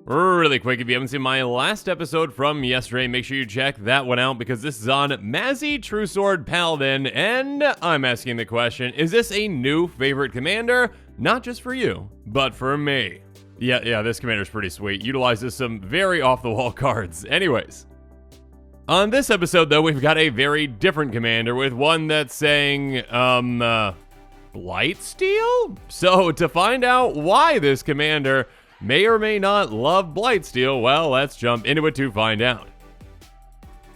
Really quick, if you haven't seen my last episode from yesterday, make sure you check that one out because this is on Mazzy Truesword Paladin, and I'm asking the question, is this a new favorite commander? Not just for you, but for me. Yeah, this commander's pretty sweet. Utilizes some very off-the-wall cards. Anyways. On this episode, though, we've got a very different commander with one that's saying, Blightsteel? So, to find out why this commander may or may not love Blightsteel, well, let's jump into it to find out.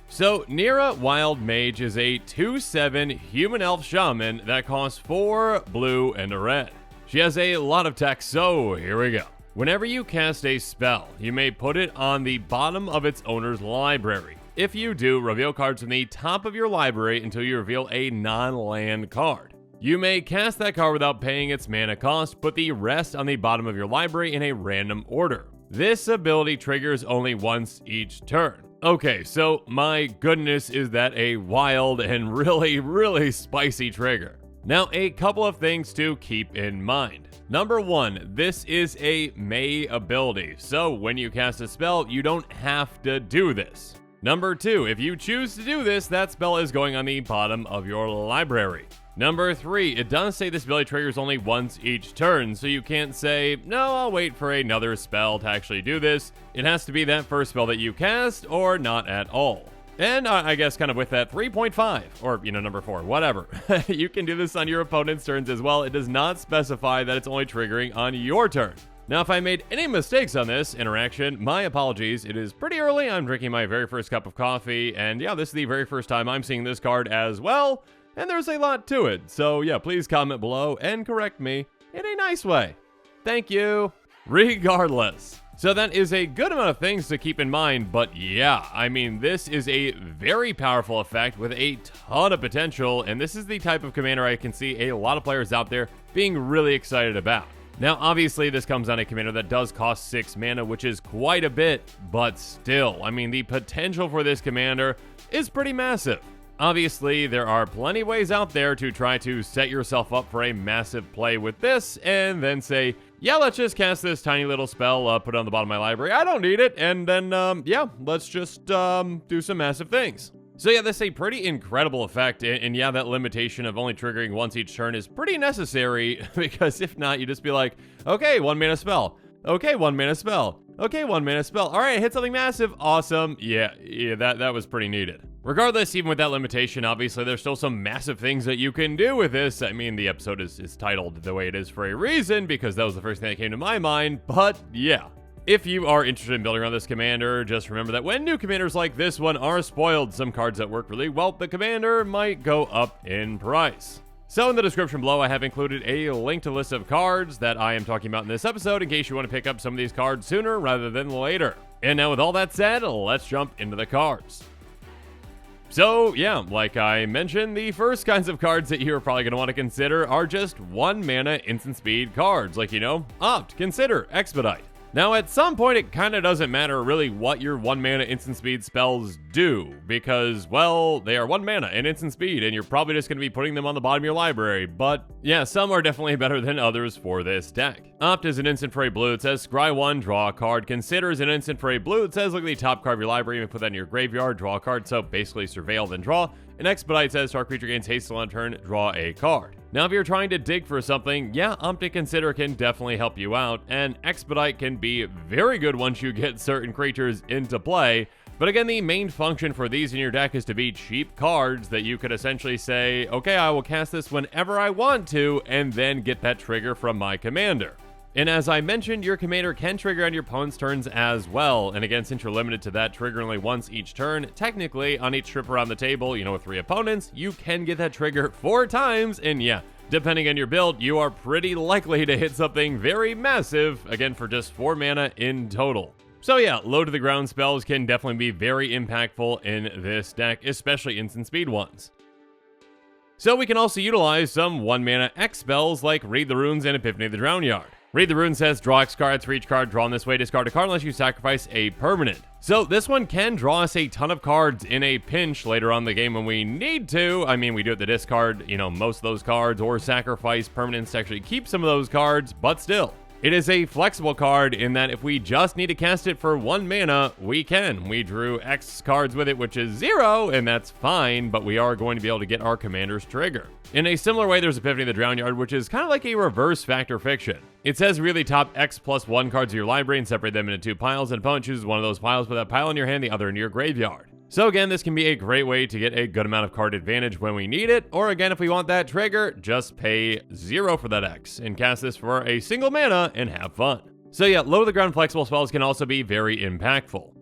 So, Neera Wild Mage is a 2/7 human elf shaman that costs 4 blue and a red. She has a lot of text, so here we go. Whenever you cast a spell, you may put it on the bottom of its owner's library. If you do, reveal cards from the top of your library until you reveal a non-land card. You may cast that card without paying its mana cost, put the rest on the bottom of your library in a random order. This ability triggers only once each turn. Okay, so my goodness, is that a wild and really spicy trigger. Now, a couple of things to keep in mind. Number 1, this is a May ability, so when you cast a spell, you don't have to do this. Number 2, if you choose to do this, that spell is going on the bottom of your library. Number 3, it does say this ability triggers only once each turn, so you can't say, no, I'll wait for another spell to actually do this. It has to be that first spell that you cast, or not at all. And I guess kind of with that 3.5, or, number 4, whatever. You can do this on your opponent's turns as well. It does not specify that it's only triggering on your turn. Now, if I made any mistakes on this interaction, my apologies. It is pretty early. I'm drinking my very first cup of coffee, and yeah, this is the very first time I'm seeing this card as well. And there's a lot to it, so yeah, please comment below and correct me in a nice way. Thank you. Regardless. So that is a good amount of things to keep in mind, but yeah, I mean, this is a very powerful effect with a ton of potential, and this is the type of commander I can see a lot of players out there being really excited about. Now, obviously, this comes on a commander that does cost 6 mana, which is quite a bit, but still, I mean, the potential for this commander is pretty massive. Obviously, there are plenty of ways out there to try to set yourself up for a massive play with this, and then say, yeah, let's just cast this tiny little spell, put it on the bottom of my library, I don't need it, and then, yeah, let's just, do some massive things. So yeah, this is a pretty incredible effect, and yeah, that limitation of only triggering once each turn is pretty necessary, because if not, you just be like, okay, 1 mana spell, okay, 1 mana spell, okay, 1 mana spell, alright, hit something massive, awesome, yeah, that was pretty needed. Regardless, even with that limitation, obviously, there's still some massive things that you can do with this. I mean, the episode is titled the way it is for a reason, because that was the first thing that came to my mind, but yeah. If you are interested in building around this commander, just remember that when new commanders like this one are spoiled, some cards that work really well, the commander might go up in price. So in the description below, I have included a link to a list of cards that I am talking about in this episode in case you want to pick up some of these cards sooner rather than later. And now with all that said, let's jump into the cards. So, yeah, like I mentioned, the first kinds of cards that you're probably going to want to consider are just 1 mana instant speed cards, like, Opt, Consider, Expedite. Now, at some point, it kind of doesn't matter really what your 1 mana instant speed spells do, because, well, they are 1 mana and instant speed, and you're probably just going to be putting them on the bottom of your library, but yeah, some are definitely better than others for this deck. Opt is an instant for a blue. It says, scry 1, draw a card. Consider is an instant for a blue. It says, look at the top card of your library and put that in your graveyard, draw a card, so basically surveil, then draw. And Expedite says, our creature gains haste on turn, draw a card. Now, if you're trying to dig for something, yeah, Opt and Consider can definitely help you out, and Expedite can be very good once you get certain creatures into play. But again, the main function for these in your deck is to be cheap cards that you could essentially say, okay, I will cast this whenever I want to, and then get that trigger from my commander. And as I mentioned, your commander can trigger on your opponent's turns as well. And again, since you're limited to that trigger only once each turn, technically on each trip around the table, with 3 opponents, you can get that trigger 4 times. And yeah, depending on your build, you are pretty likely to hit something very massive, again, for just 4 mana in total. So yeah, low to the ground spells can definitely be very impactful in this deck, especially instant speed ones. So we can also utilize some 1 mana X spells like Read the Runes and Epiphany of the Drownyard. Read the Rune says, draw X cards. For each card drawn this way, discard a card unless you sacrifice a permanent. So this one can draw us a ton of cards in a pinch later on in the game when we need to. I mean, we do have to discard, most of those cards or sacrifice permanents to actually keep some of those cards, but still. It is a flexible card in that if we just need to cast it for 1 mana, we can. We drew X cards with it, which is 0, and that's fine, but we are going to be able to get our commander's trigger. In a similar way, there's Epiphany of the Drowned Yard, which is kind of like a reverse Factor Fiction. It says really top X+1 cards of your library and separate them into 2 piles, and opponent chooses one of those piles, put that pile in your hand, the other in your graveyard. So again, this can be a great way to get a good amount of card advantage when we need it, or again, if we want that trigger, just pay 0 for that X and cast this for a single mana and have fun. So yeah, low to the ground flexible spells can also be very impactful.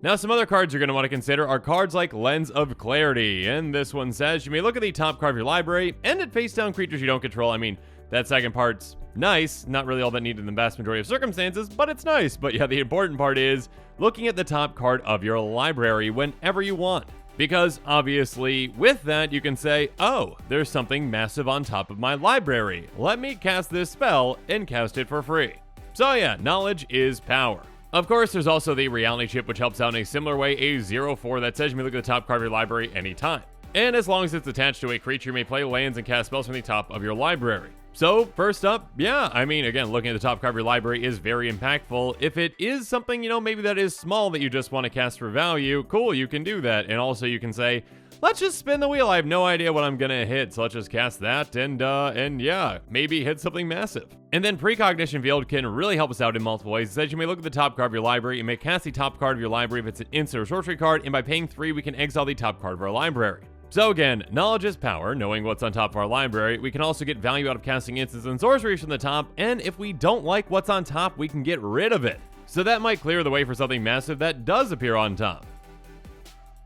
Now, some other cards you're going to want to consider are cards like Lens of Clarity, and this one says you may look at the top card of your library and at face down creatures you don't control. I mean, that second part's nice, not really all that needed in the vast majority of circumstances, but it's nice. But yeah, the important part is looking at the top card of your library whenever you want. Because obviously, with that, you can say, oh, there's something massive on top of my library. Let me cast this spell and cast it for free. So yeah, knowledge is power. Of course, there's also the reality chip, which helps out in a similar way, a 0/4 that says you may look at the top card of your library anytime. And as long as it's attached to a creature, you may play lands and cast spells from the top of your library. So, first up, yeah, I mean, again, looking at the top card of your library is very impactful. If it is something, maybe that is small that you just want to cast for value, cool, you can do that. And also you can say, let's just spin the wheel. I have no idea what I'm going to hit, so let's just cast that and yeah, maybe hit something massive. And then Precognition Field can really help us out in multiple ways. It says you may look at the top card of your library, you may cast the top card of your library if it's an instant or sorcery card, and by paying 3, we can exile the top card of our library. So again, knowledge is power, knowing what's on top of our library. We can also get value out of casting instants and sorceries from the top, and if we don't like what's on top, we can get rid of it. So that might clear the way for something massive that does appear on top.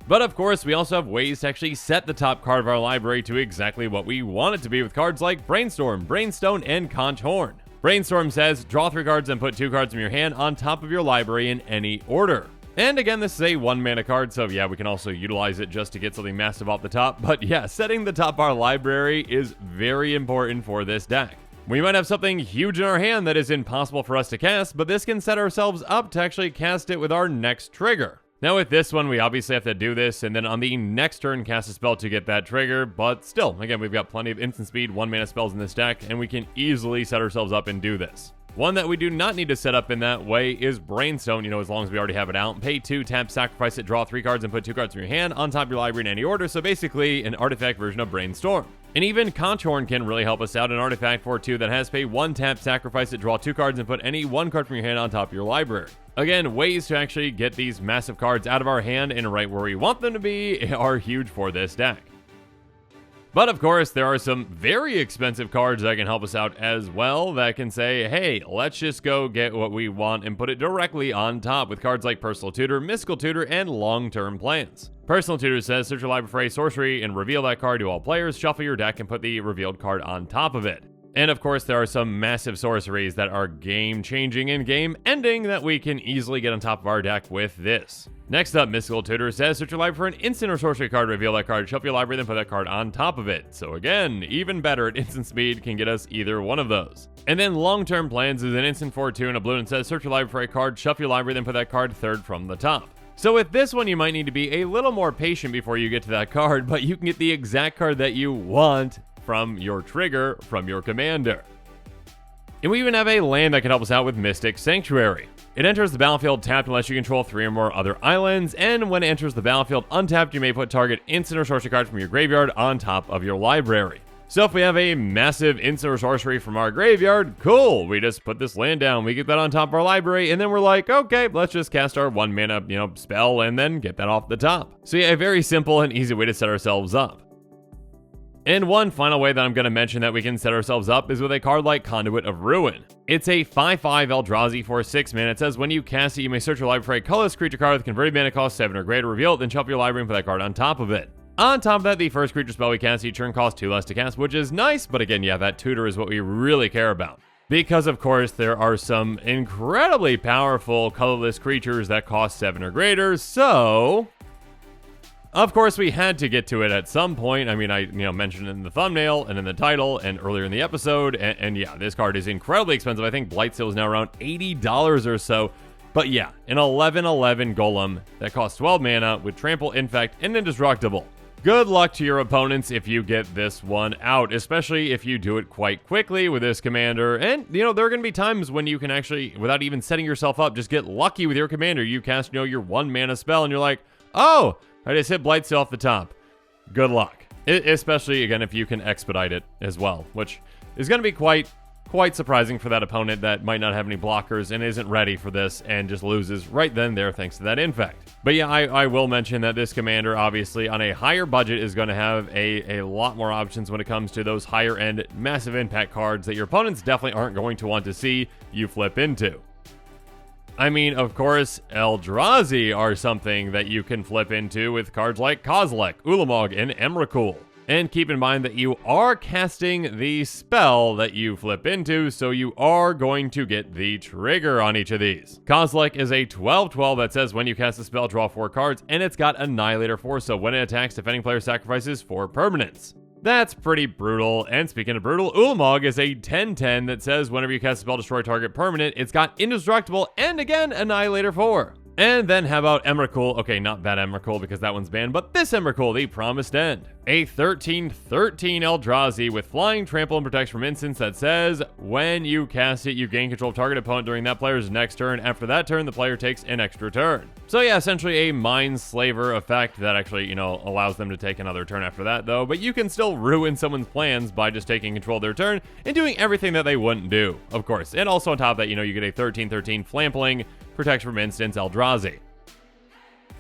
But of course, we also have ways to actually set the top card of our library to exactly what we want it to be with cards like Brainstorm, Brainstone, and Conch Horn. Brainstorm says, draw 3 cards and put 2 cards from your hand on top of your library in any order. And again, this is a 1 mana card, so yeah, we can also utilize it just to get something massive off the top. But yeah, setting the top of our library is very important for this deck. We might have something huge in our hand that is impossible for us to cast, but this can set ourselves up to actually cast it with our next trigger. Now with this one, we obviously have to do this, and then on the next turn cast a spell to get that trigger, but still, again, we've got plenty of instant speed 1 mana spells in this deck, and we can easily set ourselves up and do this. One that we do not need to set up in that way is Brainstone, as long as we already have it out. Pay 2, tap, sacrifice it, draw 3 cards, and put 2 cards from your hand on top of your library in any order, so basically an artifact version of Brainstorm. And even Conch Horn can really help us out, an artifact for 2 that has pay 1, tap, sacrifice it, draw 2 cards, and put any 1 card from your hand on top of your library. Again, ways to actually get these massive cards out of our hand and right where we want them to be are huge for this deck. But of course, there are some very expensive cards that can help us out as well that can say, hey, let's just go get what we want and put it directly on top with cards like Personal Tutor, Mystical Tutor, and Long-Term Plans. Personal Tutor says, search your library for a sorcery and reveal that card to all players, shuffle your deck, and put the revealed card on top of it. And of course, there are some massive sorceries that are game-changing and game-ending that we can easily get on top of our deck with this. Next up, Mystical Tutor says, search your library for an instant or sorcery card, reveal that card, shuffle your library, then put that card on top of it. So again, even better at instant speed can get us either one of those. And then Long-Term Plans is an instant 4/2 and a blue and says, search your library for a card, shuffle your library, then put that card third from the top. So with this one, you might need to be a little more patient before you get to that card, but you can get the exact card that you want from your trigger, from your commander. And we even have a land that can help us out with Mystic Sanctuary. It enters the battlefield tapped unless you control 3 or more other islands, and when it enters the battlefield untapped, you may put target instant or sorcery card from your graveyard on top of your library. So if we have a massive instant or sorcery from our graveyard, cool, we just put this land down, we get that on top of our library, and then we're like, okay, let's just cast our 1 mana, spell, and then get that off the top. So yeah, a very simple and easy way to set ourselves up. And one final way that I'm going to mention that we can set ourselves up is with a card like Conduit of Ruin. It's a 5/5 Eldrazi for 6 mana. It says when you cast it, you may search your library for a colorless creature card with converted mana cost 7 or greater, reveal it, then shuffle your library and put that card on top of it. On top of that, the first creature spell we cast each turn costs 2 less to cast, which is nice, but again, yeah, that tutor is what we really care about. Because, of course, there are some incredibly powerful colorless creatures that cost 7 or greater, so of course, we had to get to it at some point. I mean, I mentioned it in the thumbnail and in the title and earlier in the episode. And yeah, this card is incredibly expensive. I think Blightsteel is now around $80 or so. But yeah, an 11/11 golem that costs 12 mana with trample, infect, and indestructible. Good luck to your opponents if you get this one out, especially if you do it quite quickly with this commander. And, there are going to be times when you can actually, without even setting yourself up, just get lucky with your commander. You cast, your 1 mana spell, and you're like, oh, I just hit Blightsteel off the top. Good luck. Especially, again, if you can expedite it as well, which is going to be quite surprising for that opponent that might not have any blockers and isn't ready for this and just loses right then there thanks to that infect. But yeah, I will mention that this commander, obviously, on a higher budget is going to have a lot more options when it comes to those higher end massive impact cards that your opponents definitely aren't going to want to see you flip into. I mean, of course, Eldrazi are something that you can flip into with cards like Kozilek, Ulamog, and Emrakul. And keep in mind that you are casting the spell that you flip into, so you are going to get the trigger on each of these. Kozilek is a 12/12 that says when you cast a spell, draw 4 cards, and it's got Annihilator 4, so when it attacks, defending player sacrifices 4 permanents. That's pretty brutal. And speaking of brutal, Ulamog is a 10/10 that says whenever you cast a spell, destroy target permanent, it's got Indestructible and again Annihilator 4. And then how about Emrakul? Okay, not that Emrakul because that one's banned, but this Emrakul, the Promised End. A 13/13 Eldrazi with flying, trample, and protection from instants that says when you cast it, you gain control of target opponent during that player's next turn. After that turn, the player takes an extra turn. So yeah, essentially a Mind Slaver effect that actually, allows them to take another turn after that though, but you can still ruin someone's plans by just taking control of their turn and doing everything that they wouldn't do, of course. And also on top of that, you get a 13/13 Flampling, protection from instants Eldrazi.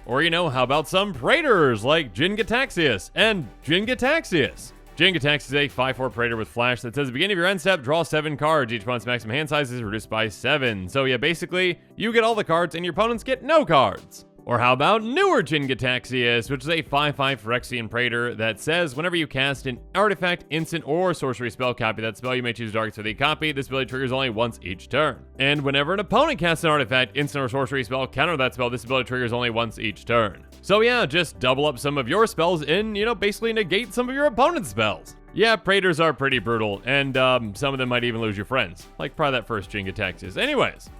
Or, how about some Praetors like Jin-Gitaxias and Jin-Gitaxias? Jin-Gitaxias is a 5/4 Praetor with Flash that says at the beginning of your end step, draw 7 cards. Each opponent's maximum hand size is reduced by 7. So yeah, basically, you get all the cards and your opponents get no cards. Or how about newer Jin-Gitaxias, which is a 5/5 Phyrexian Praetor that says whenever you cast an artifact, instant, or sorcery spell, copy that spell. You may choose targets for the copy. This ability triggers only once each turn. And whenever an opponent casts an artifact, instant, or sorcery spell, counter that spell. This ability triggers only once each turn. So yeah, just double up some of your spells and, basically negate some of your opponent's spells. Yeah, Praetors are pretty brutal, and some of them might even lose your friends. Like probably that first Jin-Gitaxias. Anyways.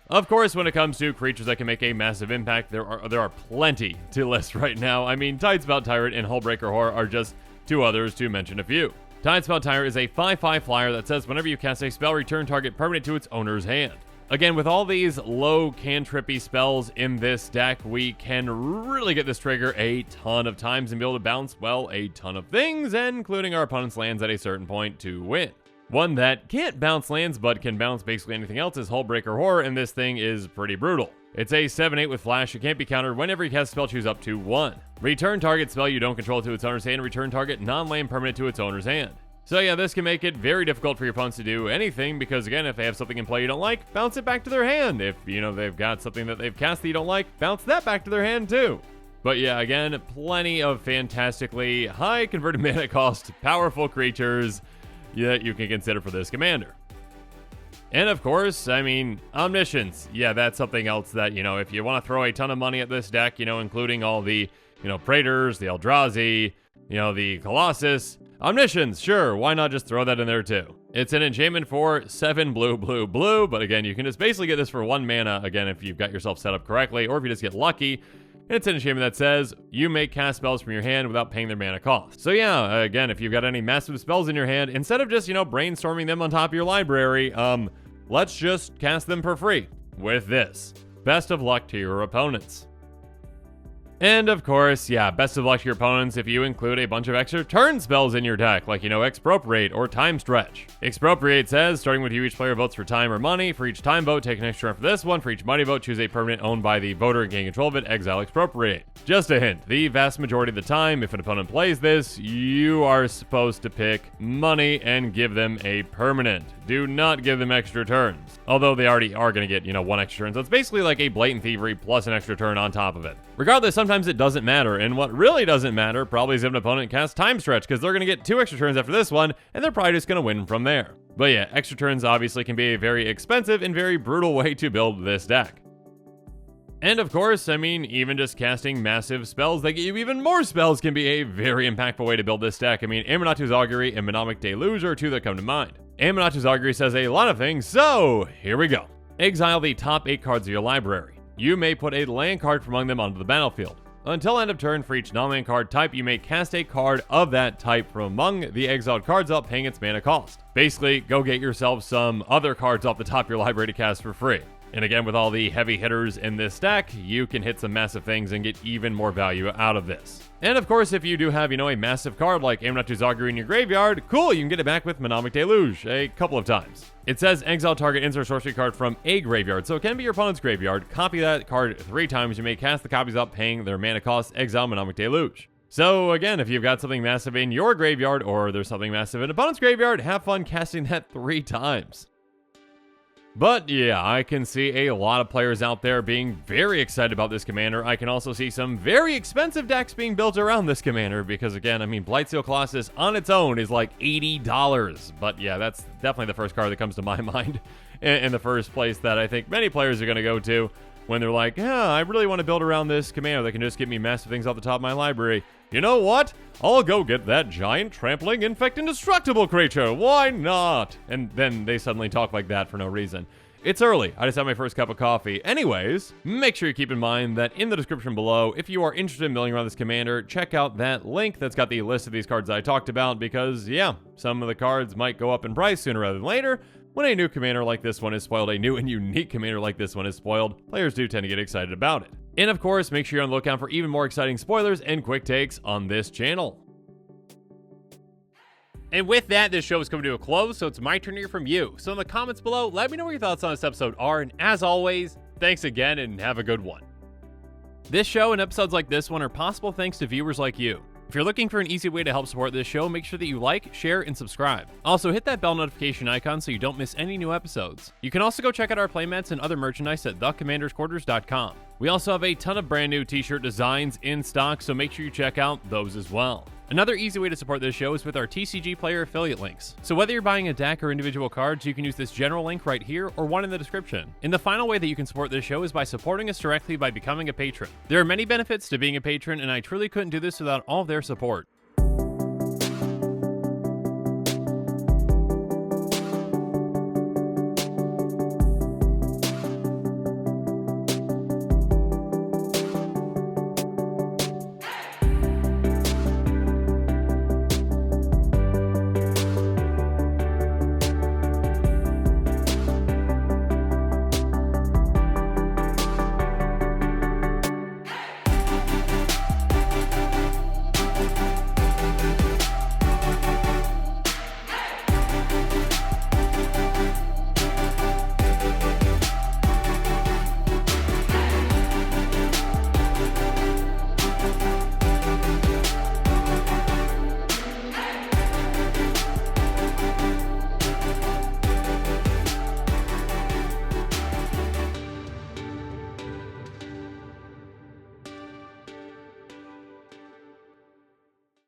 Of course, when it comes to creatures that can make a massive impact, there are plenty to list right now. I mean, Tidespout Tyrant and Hullbreaker Horror are just 2 others to mention a few. Tidespout Tyrant is a 5/5 flyer that says whenever you cast a spell, return target permanent to its owner's hand. Again, with all these low cantrippy spells in this deck, we can really get this trigger a ton of times and be able to bounce, well, a ton of things, including our opponent's lands at a certain point to win. One that can't bounce lands but can bounce basically anything else is Hullbreaker Horror, and this thing is pretty brutal. It's a 7/8 with Flash. It can't be countered whenever you cast a spell, choose up to 1. Return target spell you don't control to its owner's hand, return target non-land permanent to its owner's hand. So yeah, this can make it very difficult for your opponents to do anything because again, if they have something in play you don't like, bounce it back to their hand. If, they've got something that they've cast that you don't like, bounce that back to their hand too. But yeah, again, plenty of fantastically high converted mana cost, powerful creatures that you can consider for this commander. And of course, I mean, Omniscience. Yeah, that's something else that, if you want to throw a ton of money at this deck, including all the, Praetors, the Eldrazi, the Colossus, Omniscience, sure, why not just throw that in there too? It's an enchantment for 7 blue, blue, blue, but again, you can just basically get this for 1 mana, again, if you've got yourself set up correctly, or if you just get lucky. And it's an enchantment that says you may cast spells from your hand without paying their mana cost. So yeah, again, if you've got any massive spells in your hand, instead of just, brainstorming them on top of your library, let's just cast them for free with this. Best of luck to your opponents. And of course, yeah, best of luck to your opponents if you include a bunch of extra turn spells in your deck, like, Expropriate or Time Stretch. Expropriate says, starting with you, each player votes for time or money. For each time vote, take an extra turn for this one. For each money vote, choose a permanent owned by the voter and gain control of it. Exile Expropriate. Just a hint, the vast majority of the time, if an opponent plays this, you are supposed to pick money and give them a permanent. Do not give them extra turns. Although they already are going to get, 1 extra turn. So it's basically like a Blatant Thievery plus an extra turn on top of it. Regardless, sometimes it doesn't matter. And what really doesn't matter probably is if an opponent casts Time Stretch, because they're going to get 2 extra turns after this one, and they're probably just going to win from there. But yeah, extra turns obviously can be a very expensive and very brutal way to build this deck. And of course, I mean, even just casting massive spells that get you even more spells can be a very impactful way to build this deck. I mean, Amonatu's Augury and Mnemonic Deluge are 2 that come to mind. Amonatu's Augury says a lot of things, so here we go. Exile the top 8 cards of your library. You may put a land card from among them onto the battlefield. Until end of turn, for each non-land card type, you may cast a card of that type from among the exiled cards without paying its mana cost. Basically, go get yourself some other cards off the top of your library to cast for free. And again, with all the heavy hitters in this deck, you can hit some massive things and get even more value out of this. And of course, if you do have, a massive card like Amuletu's Augury in your graveyard, cool, you can get it back with Mnemonic Deluge a couple of times. It says exile target insert sorcery card from a graveyard, so it can be your opponent's graveyard. Copy that card 3 times. You may cast the copies without paying their mana cost, exile Mnemonic Deluge. So again, if you've got something massive in your graveyard or there's something massive in an opponent's graveyard, have fun casting that 3 times. But yeah, I can see a lot of players out there being very excited about this commander. I can also see some very expensive decks being built around this commander because again, Blightsteel Colossus on its own is like $80. But yeah, that's definitely the first card that comes to my mind in the first place that I think many players are going to go to when they're like, yeah, I really want to build around this commander that can just give me massive things off the top of my library. You know what? I'll go get that giant, trampling, infect, indestructible creature. Why not? And then they suddenly talk like that for no reason. It's early. I just had my first cup of coffee. Anyways, make sure you keep in mind that in the description below, if you are interested in building around this commander, check out that link that's got the list of these cards I talked about because, yeah, some of the cards might go up in price sooner rather than later. When a new commander like this one is spoiled, a new and unique commander like this one is spoiled, players do tend to get excited about it. And of course, make sure you're on the lookout for even more exciting spoilers and quick takes on this channel. And with that, this show is coming to a close, so it's my turn to hear from you. So in the comments below, let me know what your thoughts on this episode are, and as always, thanks again and have a good one. This show and episodes like this one are possible thanks to viewers like you. If you're looking for an easy way to help support this show, make sure that you like, share, and subscribe. Also, hit that bell notification icon so you don't miss any new episodes. You can also go check out our playmats and other merchandise at thecommandersquarters.com. We also have a ton of brand new t-shirt designs in stock, so make sure you check out those as well. Another easy way to support this show is with our TCG player affiliate links. So whether you're buying a deck or individual cards, you can use this general link right here or one in the description. And the final way that you can support this show is by supporting us directly by becoming a patron. There are many benefits to being a patron, and I truly couldn't do this without all of their support.